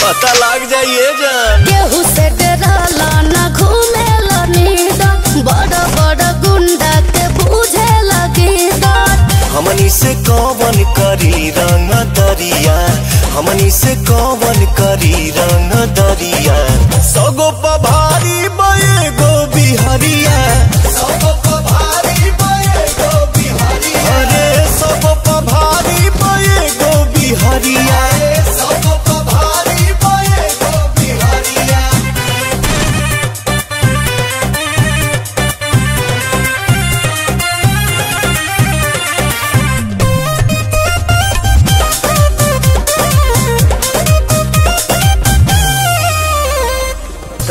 पता लग जाइए जान। केहू से डराला ना घूमेला नींद, बड़ा बड़ा गुंडा के बूझे लगी दांत। हमनी से कौन करी रंग दरिया, हमनी से कौन करी रंग दरिया। सगो पभारी बये गो बिहरिया, सगो पभारी बये गो बिहरिया। अरे सगो पभारी बये गो बिहरिया, सगो पभारी बये गो बिहरिया।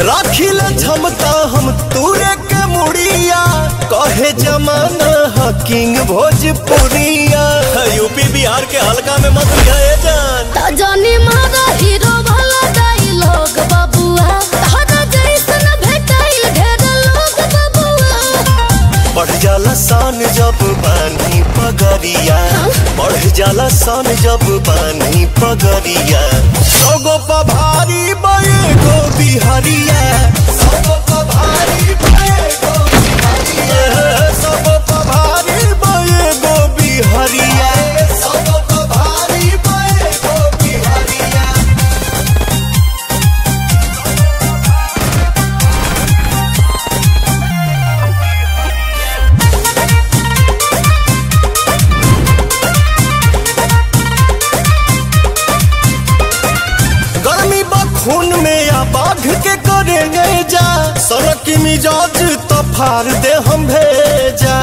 राखिल क्षमता हम तूरे के मुड़िया, कहे जमाना हकिंग भोजपुरिया। यूपी बिहार के हल्का में मत गए जान। जानी मारा हीरो भला डायलॉग बबुआ, तारा जैसन भेटाइल ढेर लोग बबुआ। बढ़ जाला सान जब बानी पगरिया, बढ़ जाला सान जब बानी पगरिया। सगो पभारी बये गो बिहरिया, सगो पभारी बये गो बिहरिया। सगो पभारी बये गो बिहरिया, सगो पभारी बये गो बिहरिया। गर्मी खून में या बाघ के करेंगे जा, सड़क की मिजाज तो फाड़ दे हम भेजा।